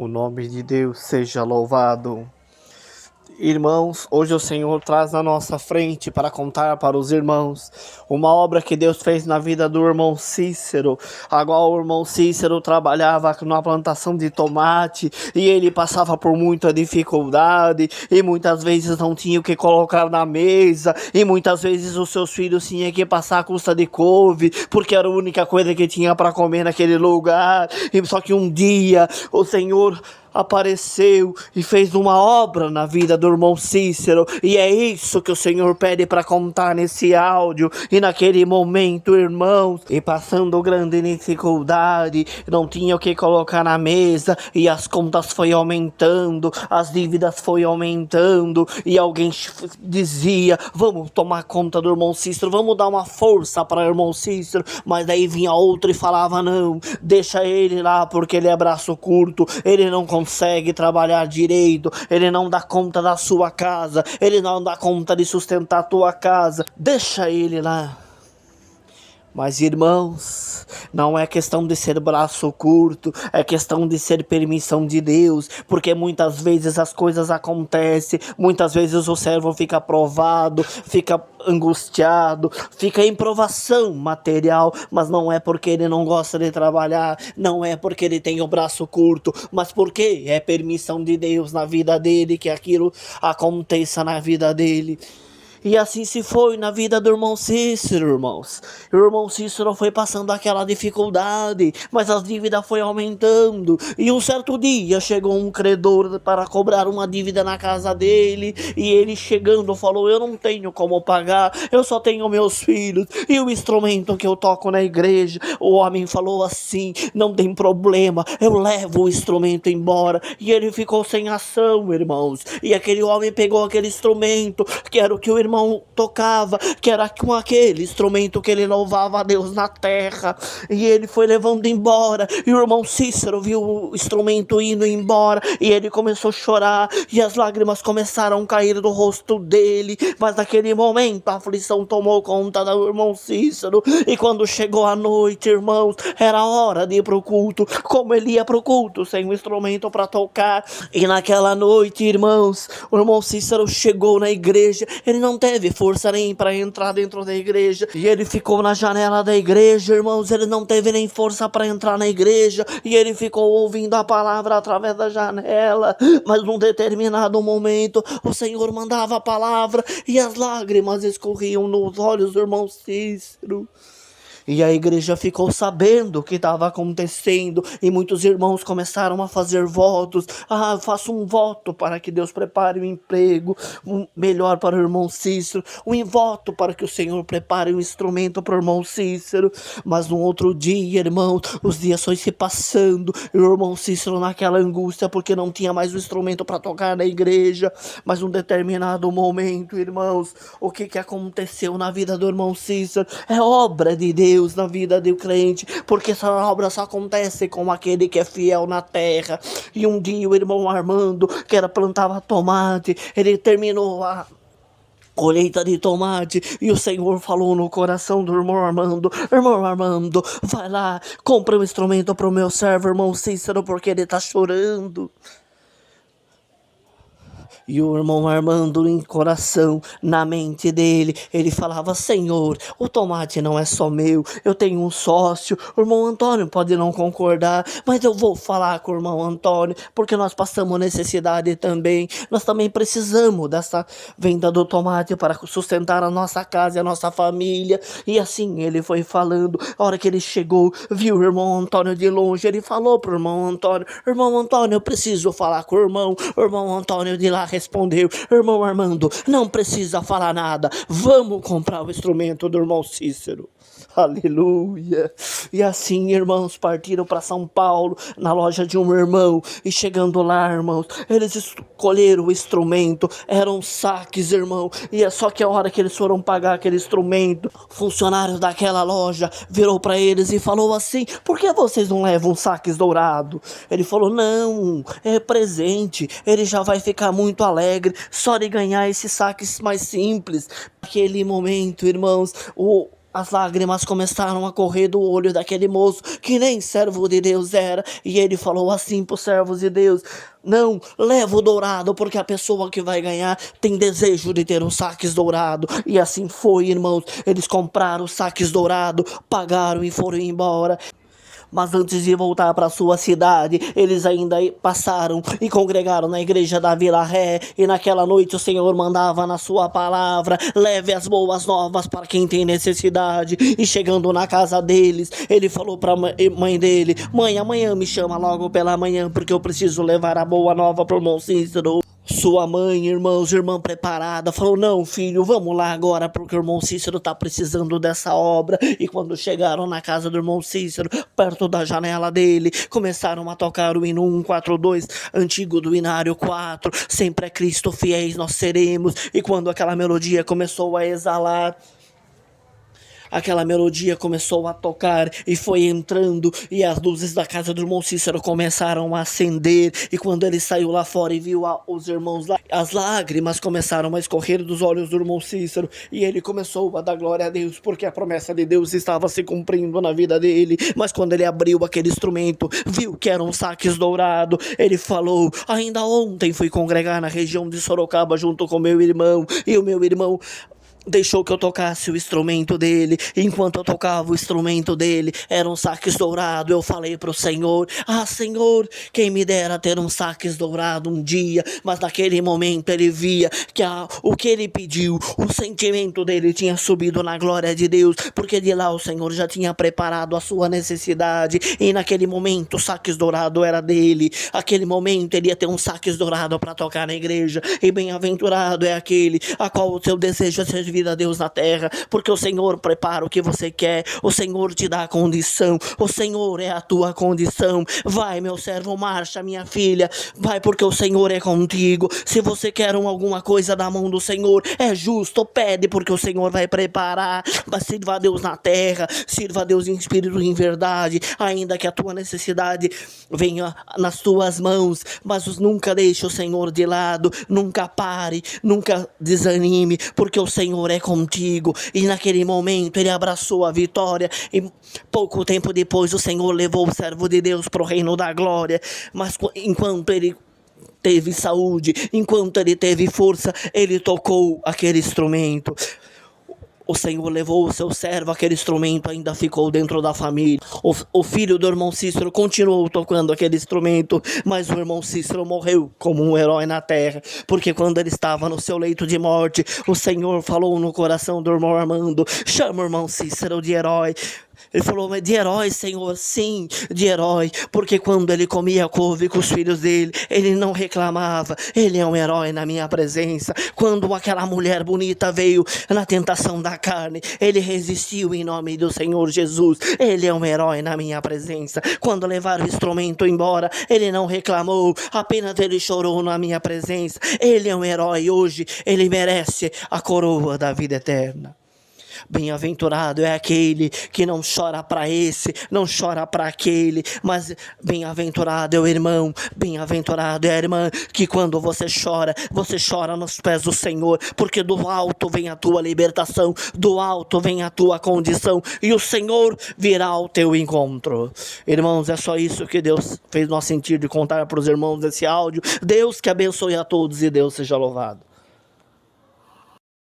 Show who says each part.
Speaker 1: O nome de Deus seja louvado. Irmãos, hoje o Senhor traz na nossa frente para contar para os irmãos uma obra que Deus fez na vida do irmão Cícero. Agora o irmão Cícero trabalhava na plantação de tomate e ele passava por muita dificuldade e muitas vezes não tinha o que colocar na mesa e muitas vezes os seus filhos tinham que passar a custa de couve porque era a única coisa que tinha para comer naquele lugar. E só que um dia o Senhor apareceu e fez uma obra na vida do irmão Cícero, e é isso que o Senhor pede para contar nesse áudio. E naquele momento, irmãos, e passando grande dificuldade, não tinha o que colocar na mesa, e as contas foi aumentando, as dívidas foi aumentando, e alguém dizia: vamos tomar conta do irmão Cícero, vamos dar uma força para o irmão Cícero. Mas daí vinha outro e falava: não, deixa ele lá porque ele é braço curto, ele não consegue trabalhar direito, ele não dá conta da sua casa, ele não dá conta de sustentar a tua casa, deixa ele lá. Mas irmãos, não é questão de ser braço curto, é questão de ser permissão de Deus, porque muitas vezes as coisas acontecem, muitas vezes o servo fica provado, fica angustiado, fica em provação material, mas não é porque ele não gosta de trabalhar, não é porque ele tem o braço curto, mas porque é permissão de Deus na vida dele que aquilo aconteça na vida dele. E assim se foi na vida do irmão Cícero, irmãos. O irmão Cícero foi passando aquela dificuldade, mas as dívidas foi aumentando. E um certo dia chegou um credor para cobrar uma dívida na casa dele. E ele chegando falou: eu não tenho como pagar, eu só tenho meus filhos e o instrumento que eu toco na igreja. O homem falou assim: não tem problema, eu levo o instrumento embora. E ele ficou sem ação, irmãos. E aquele homem pegou aquele instrumento, que era o que o irmão tocava, que era com aquele instrumento que ele louvava a Deus na terra, e ele foi levando embora, e o irmão Cícero viu o instrumento indo embora, e ele começou a chorar, e as lágrimas começaram a cair do rosto dele. Mas naquele momento a aflição tomou conta do irmão Cícero, e quando chegou a noite, irmãos, era hora de ir pro culto. Como ele ia pro culto sem um instrumento para tocar? E naquela noite, irmãos, o irmão Cícero chegou na igreja, ele não teve força nem para entrar dentro da igreja, e ele ficou na janela da igreja, irmãos. Ele não teve nem força para entrar na igreja, e ele ficou ouvindo a palavra através da janela. Mas num determinado momento o Senhor mandava a palavra e as lágrimas escorriam nos olhos do irmão Cícero. E a igreja ficou sabendo o que estava acontecendo, e muitos irmãos começaram a fazer votos. Ah, eu faço um voto para que Deus prepare um emprego melhor para o irmão Cícero, um voto para que o Senhor prepare um instrumento para o irmão Cícero. Mas no outro dia, irmãos, os dias foi se passando, e o irmão Cícero naquela angústia, porque não tinha mais um instrumento para tocar na igreja. Mas num determinado momento, irmãos, o que aconteceu na vida do irmão Cícero é obra de Deus na vida do crente, porque essa obra só acontece com aquele que é fiel na terra. E um dia o irmão Armando, que plantava tomate, ele terminou a colheita de tomate, e o Senhor falou no coração do irmão Armando: irmão Armando, vai lá, compra um instrumento para o meu servo, irmão Cícero, porque ele está chorando. E o irmão Armando, em coração, na mente dele, ele falava: Senhor, o tomate não é só meu, eu tenho um sócio. O irmão Antônio pode não concordar, mas eu vou falar com o irmão Antônio, porque nós passamos necessidade também. Nós também precisamos dessa venda do tomate para sustentar a nossa casa e a nossa família. E assim ele foi falando. A hora que ele chegou, viu o irmão Antônio de longe, ele falou pro irmão Antônio: irmão Antônio, eu preciso falar com o irmão. O irmão Antônio de lá respondeu: irmão Armando, não precisa falar nada, vamos comprar o instrumento do irmão Cícero. Aleluia. E assim, irmãos, partiram para São Paulo, na loja de um irmão, e chegando lá, irmãos, eles escolheram o instrumento. Eram saques, irmão, e é só que a hora que eles foram pagar aquele instrumento, o funcionário daquela loja virou para eles e falou assim: por que vocês não levam saques dourados? Ele falou: não, é presente, ele já vai ficar muito alegre só de ganhar esses saques mais simples. Naquele momento, irmãos, o As lágrimas começaram a correr do olho daquele moço, que nem servo de Deus era. E ele falou assim para os servos de Deus: não, leva o dourado, porque a pessoa que vai ganhar tem desejo de ter um saques dourado. E assim foi, irmãos. Eles compraram os saques dourado, pagaram e foram embora. Mas antes de voltar para sua cidade, eles ainda passaram e congregaram na igreja da Vila Ré. E naquela noite o Senhor mandava na sua palavra: leve as boas novas para quem tem necessidade. E chegando na casa deles, ele falou para a mãe dele: mãe, amanhã me chama logo pela manhã, porque eu preciso levar a boa nova para o irmão Cícero. Sua mãe, irmãos, irmã preparada, falou: não, filho, vamos lá agora, porque o irmão Cícero está precisando dessa obra. E quando chegaram na casa do irmão Cícero, perto da janela dele, começaram a tocar o hino 142, antigo do Inário 4, sempre é Cristo fiéis nós seremos. E quando aquela melodia começou a exalar, aquela melodia começou a tocar e foi entrando, e as luzes da casa do irmão Cícero começaram a acender. E quando ele saiu lá fora e viu os irmãos lá, as lágrimas começaram a escorrer dos olhos do irmão Cícero, e ele começou a dar glória a Deus, porque a promessa de Deus estava se cumprindo na vida dele. Mas quando ele abriu aquele instrumento, viu que era um saques dourado, ele falou: ainda ontem fui congregar na região de Sorocaba junto com meu irmão, e o meu irmão deixou que eu tocasse o instrumento dele. Enquanto eu tocava o instrumento dele, era um saques dourado. Eu falei para o Senhor: ah, Senhor, quem me dera ter um saques dourado um dia. Mas naquele momento ele via que o que ele pediu, o sentimento dele tinha subido na glória de Deus, porque de lá o Senhor já tinha preparado a sua necessidade. E naquele momento o saques dourado era dele. Aquele momento ele ia ter um saques dourado para tocar na igreja. E bem-aventurado é aquele a qual o seu desejo é servir a Deus na terra, porque o Senhor prepara o que você quer, o Senhor te dá a condição, o Senhor é a tua condição. Vai, meu servo, marcha, minha filha, vai, porque o Senhor é contigo. Se você quer alguma coisa da mão do Senhor, é justo, pede, porque o Senhor vai preparar. Mas sirva a Deus na terra, sirva a Deus em espírito e em verdade, ainda que a tua necessidade venha nas tuas mãos, mas nunca deixe o Senhor de lado, nunca pare, nunca desanime, porque o Senhor é contigo. E naquele momento ele abraçou a vitória, e pouco tempo depois o Senhor levou o servo de Deus para o reino da glória. Mas enquanto ele teve saúde, enquanto ele teve força, ele tocou aquele instrumento. O Senhor levou o seu servo, aquele instrumento ainda ficou dentro da família. O filho do irmão Cícero continuou tocando aquele instrumento, mas o irmão Cícero morreu como um herói na terra, porque quando ele estava no seu leito de morte, o Senhor falou no coração do irmão Armando: chama o irmão Cícero de herói. Ele falou: mas de herói, Senhor? Sim, de herói, porque quando ele comia couve com os filhos dele, ele não reclamava. Ele é um herói na minha presença. Quando aquela mulher bonita veio na tentação da carne, ele resistiu em nome do Senhor Jesus. Ele é um herói na minha presença. Quando levaram o instrumento embora, ele não reclamou, apenas ele chorou na minha presença. Ele é um herói hoje, ele merece a coroa da vida eterna. Bem-aventurado é aquele que não chora para esse, não chora para aquele, mas bem-aventurado é o irmão, bem-aventurado é a irmã, que quando você chora nos pés do Senhor, porque do alto vem a tua libertação, do alto vem a tua condição, e o Senhor virá ao teu encontro. Irmãos, é só isso que Deus fez nós sentir de contar para os irmãos desse áudio. Deus que abençoe a todos e Deus seja louvado.